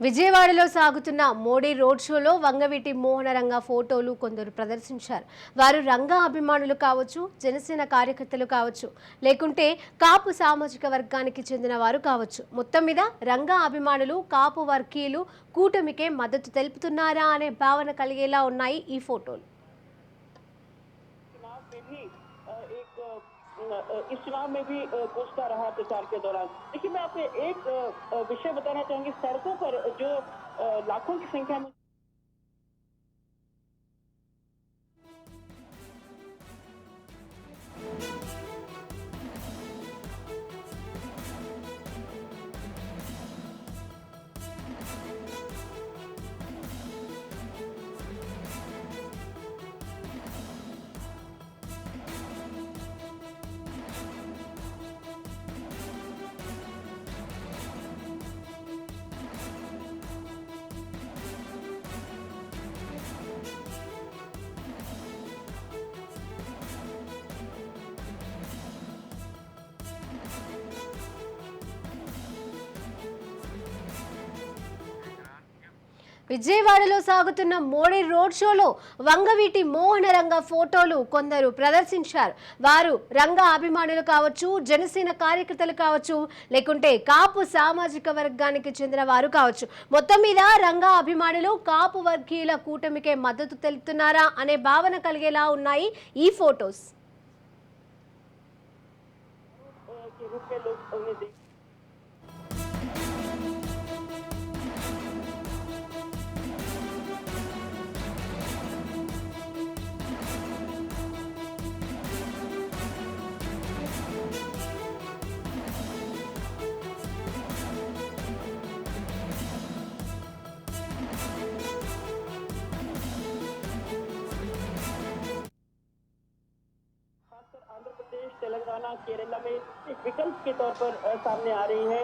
విజయవాడలో సాగుతున్న మోడీ రోడ్ షోలో వంగవీటి మోహనరంగ ఫోటోలు కొందరు ప్రదర్శించారు. వారు రంగా అభిమానులు కావచ్చు, జనసేన కార్యకర్తలు కావచ్చు, లేకుంటే కాపు సామాజిక వర్గానికి చెందిన వారు కావచ్చు. మొత్తం మీద రంగా అభిమానులు, కాపు వర్గీయులు కూటమికే మద్దతు తెలుపుతున్నారా అనే భావన కలిగేలా ఉన్నాయి ఈ ఫోటోలు. इस चुनाव में भी गूंजता रहा प्रचार के दौरान। देखिए, मैं आपको एक विषय बताना चाहूंगी। सड़कों पर जो लाखों की संख्या में విజయవాడలో సాగుతున్న మోడీ రోడ్ షోలో వంగవీటి మోహనరంగ ఫోటోలు కొందరు ప్రదర్శించారు. వారు రంగా అభిమానులు కావచ్చు, జనసేన కార్యకర్తలు కావచ్చు, లేకుంటే కాపు సామాజిక వర్గానికి చెందిన వారు కావచ్చు. మొత్తం మీద రంగా అభిమానులు కాపు వర్గీయుల కూటమికే మద్దతు తెలుపుతున్నారా అనే భావన కలిగేలా ఉన్నాయి ఈ ఫోటోస్. आंध्र प्रदेश, तेलंगाना, केरला में एक विकल्प के तौर पर सामने आ रही है।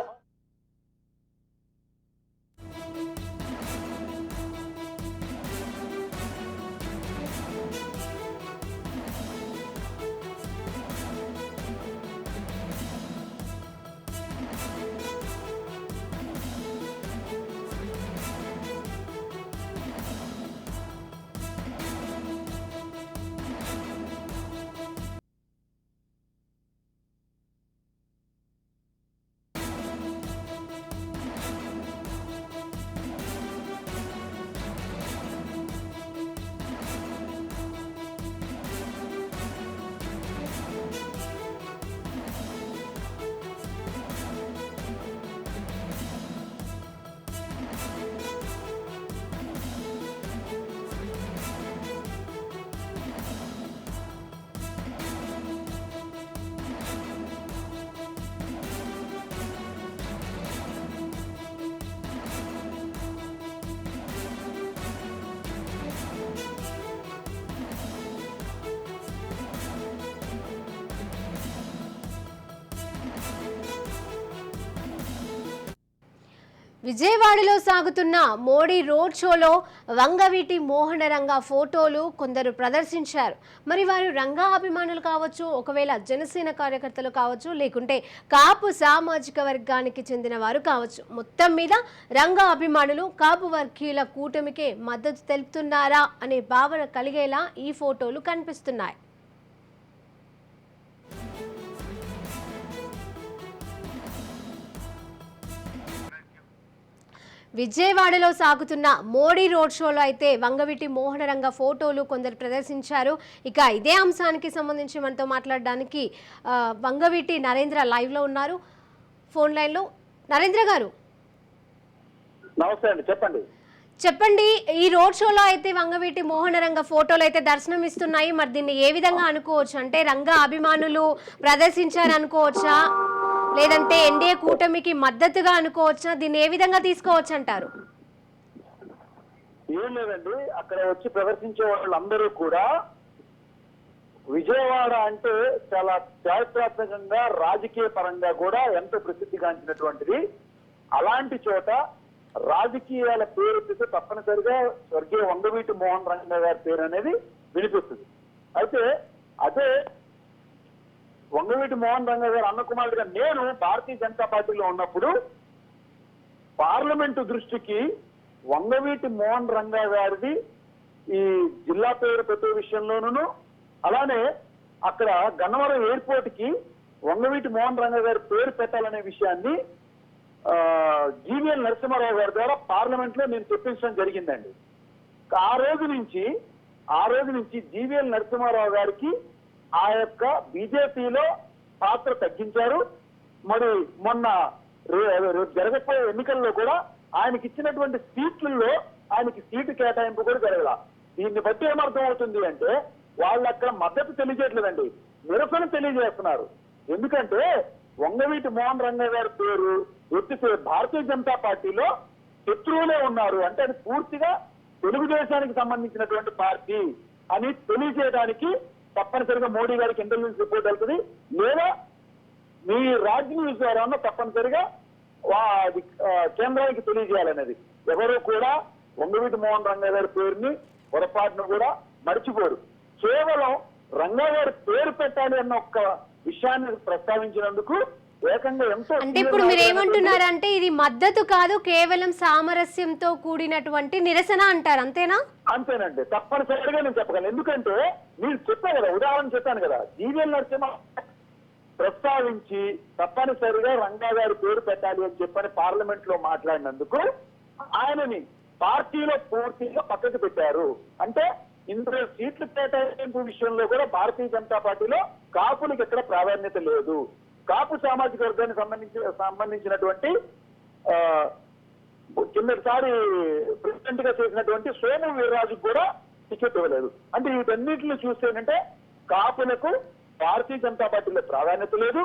విజయవాడలో సాగుతున్న మోడీ రోడ్ షోలో వంగవీటి మోహనరంగ ఫోటోలు కొందరు ప్రదర్శించారు. మరి వారు రంగా అభిమానులు కావచ్చు, ఒకవేళ జనసేన కార్యకర్తలు కావచ్చు, లేకుంటే కాపు సామాజిక వర్గానికి చెందిన వారు కావచ్చు. మొత్తం మీద రంగా అభిమానులు కాపు వర్గీయుల కూటమికే మద్దతు తెలుపుతున్నారా అనే భావన కలిగేలా ఈ ఫోటోలు కనిపిస్తున్నాయి. విజయవాడలో సాగుతున్న మోడీ రోడ్ షోలో అయితే వంగవీటి మోహనరంగ ఫోటోలు కొందరు ప్రదర్శించారు. ఇక ఇదే అంశానికి సంబంధించి మనతో మాట్లాడడానికి వంగవీటి నరేంద్ర లైవ్లో ఉన్నారు, ఫోన్ లైన్లో. నరేంద్ర గారు నమస్తే అండి, చెప్పండి. ఈ రోడ్ షోలో అయితే వంగవీటి మోహనరంగ ఫోటోలు అయితే దర్శనం ఇస్తున్నాయి. మరి దీన్ని ఏ విధంగా అనుకోవచ్చు? అంటే రంగా అభిమానులు ప్రదర్శించారు అనుకోవచ్చా, లేదంటే ఎన్డీఏ కూటమికి మద్దతుగా అనుకోవచ్చా? దీన్ని ఏ విధంగా తీసుకోవచ్చు అంటారు? ఏం లేదండి, అక్కడ వచ్చి ప్రదర్శించే వాళ్ళందరూ కూడా విజయవాడ అంటే చాలా చారిత్రాత్మకంగా రాజకీయ పరంగా కూడా ఎంతో ప్రసిద్ధిగాంచినటువంటిది. అలాంటి చోట రాజకీయాల పేరు తప్పనిసరిగా స్వర్గీయ వంగవీటి మోహన్ రంగ గారి పేరు అనేది వినిపిస్తుంది. అయితే అదే వంగవీటి మోహన్ రంగ గారు అన్న కుమారుడిగా నేను భారతీయ జనతా పార్టీలో ఉన్నప్పుడు పార్లమెంటు దృష్టికి వంగవీటి మోహన్ రంగా గారిది ఈ జిల్లా పేరు పెట్టే విషయంలోనూ, అలానే అక్కడ గన్నవరం ఎయిర్పోర్ట్ కి వంగవీటి మోహన్ రంగా గారి పేరు పెట్టాలనే విషయాన్ని జీవీఎల్ నరసింహారావు గారి ద్వారా పార్లమెంట్ లో నేను చెప్పించడం జరిగిందండి. ఆ రోజు నుంచి జీవీఎల్ నరసింహారావు గారికి ఆ యొక్క బీజేపీలో పాత్ర తగ్గించారు. మరి మొన్న జరగబోయే ఎన్నికల్లో కూడా ఆయనకి ఇచ్చినటువంటి సీట్లలో ఆయనకి సీటు కేటాయింపు కూడా జరగల. దీన్ని బట్టి ఏమర్థం అవుతుంది అంటే వాళ్ళు అక్కడ మద్దతు తెలియజేయట్లేదండి, నిరసన తెలియజేస్తున్నారు. ఎందుకంటే వంగవీటి మోహన్ రంగా గారి పేరు ఎత్తితే భారతీయ జనతా పార్టీలో శత్రువులే ఉన్నారు అంటే అది పూర్తిగా తెలుగుదేశానికి సంబంధించినటువంటి పార్టీ అని తెలియజేయడానికి తప్పనిసరిగా మోడీ గారికి ఇంటెలిజెన్స్ రిపోర్ట్ వెళ్తుంది, లేదా మీ రాజ్ న్యూస్ ద్వారా తప్పనిసరిగా కేంద్రానికి తెలియజేయాలనేది. ఎవరు కూడా వంగవీటి మోహన్ రంగా గారి పేరుని పొరపాటును కూడా మర్చిపోరు. కేవలం రంగా గారి పేరు పెట్టాలి అన్న ఒక్క విషయాన్ని ప్రస్తావించినందుకు ఏకంగా ఎంతో అంటే ఇప్పుడు మీరు ఏమంటున్నారంటే ఇది మద్దతు కాదు, కేవలం సామరస్యంతో కూడినటువంటి నిరసన అంటారు, అంతేనా? అంతేనండి, తప్పనిసరిగా నేను చెప్పగలను. ఎందుకంటే మీరు చెప్పాను కదా, ఉదాహరణ చెప్పాను కదా, జీవీఎల్ నరసింహ ప్రస్తావించి తప్పనిసరిగా రంగా గారి పేరు పెట్టాలి అని చెప్పని పార్లమెంట్ లో మాట్లాడినందుకు ఆయనని పార్టీలో పూర్తిగా పక్కకు పెట్టారు. అంటే ఇందులో సీట్లు కేటాయింపు విషయంలో కూడా భారతీయ జనతా పార్టీలో కాపులకు ఎక్కడ ప్రాధాన్యత లేదు. కాపు సామాజిక వర్గానికి సంబంధించినటువంటి కిందసారి ప్రెసిడెంట్ గా చేసినటువంటి సోము వీర్రాజుకు కూడా టికెట్ ఇవ్వలేదు. అంటే వీటన్నిటిని చూస్తేనంటే కాపులకు భారతీయ జనతా పార్టీలో ప్రాధాన్యత లేదు.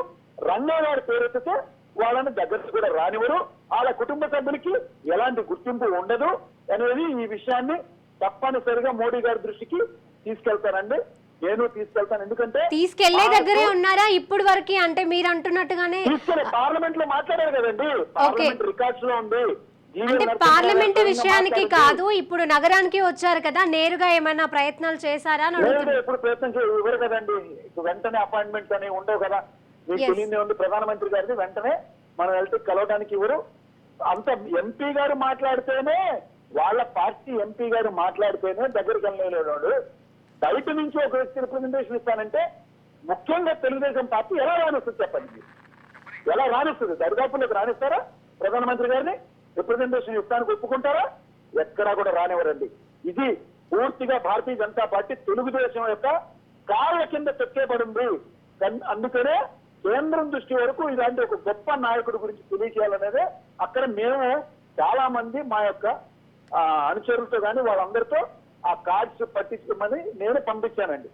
రంగా గారి పేరెత్తితే వాళ్ళని దగ్గరకు కూడా రానివ్వరు, వాళ్ళ కుటుంబ సభ్యులకి ఎలాంటి గుర్తింపు ఉండదు అనేది ఈ విషయాన్ని తప్పనిసరిగా మోడీ గారి దృష్టికి తీసుకెళ్తానండి. నేను తీసుకెళ్తాను. ఎందుకంటే తీసుకెళ్లే దగ్గరే ఉన్నారా ఇప్పుడు వరకు? అంటే మీరు అంటున్నట్టుగానే తీసుకెళ్ళి పార్లమెంట్ లో మాట్లాడారు కదండి, పార్లమెంట్ రికార్డ్స్ లో ఉంది. అంటే పార్లమెంట్ విషయానికి కాదు, ఇప్పుడు నగరానికి వచ్చారు కదా, నేరుగా ఏమైనా ప్రయత్నాలు చేశారా అని అడుగుతున్నారు. ఎప్పుడు ప్రయత్నం ఇవ్వరు కదండి, వెంటనే అపాయింట్మెంట్స్ అనేవి ఉండవు కదా. మీకు తెలియదే ఉంది, ప్రధానమంత్రి గారిని వెంటనే మనం వెళ్తే కలవడానికి ఇవ్వరు. అంత ఎంపీ గారు మాట్లాడితేనే, వాళ్ళ పార్టీ ఎంపీ గారు మాట్లాడితేనే దగ్గరికి వెళ్ళలేడు. బయట నుంచి ఒక వ్యక్తి రిప్రజెంటేషన్ ఇస్తానంటే ముఖ్యంగా తెలుగుదేశం పార్టీ ఎలా రానిస్తుంది చెప్పండి? ఎలా రానిస్తుంది? దరిదాపులకు రానిస్తారా? ప్రధానమంత్రి గారిని రిప్రజెంటేషన్ ఇస్తానికి ఒప్పుకుంటారా? ఎక్కడా కూడా రానివ్వరండి. ఇది పూర్తిగా భారతీయ జనతా పార్టీ తెలుగుదేశం యొక్క కాళ్ళ కింద తొక్కేపడింది. అందుకనే కేంద్రం దృష్టి వరకు ఇలాంటి ఒక గొప్ప నాయకుడి గురించి తెలియజేయాలనేదే అక్కడ మేము చాలా మంది మా యొక్క అనుచరులతో కానీ వాళ్ళందరితో ఆ కార్డ్స్ పట్టించమని నేను పంపించానండి.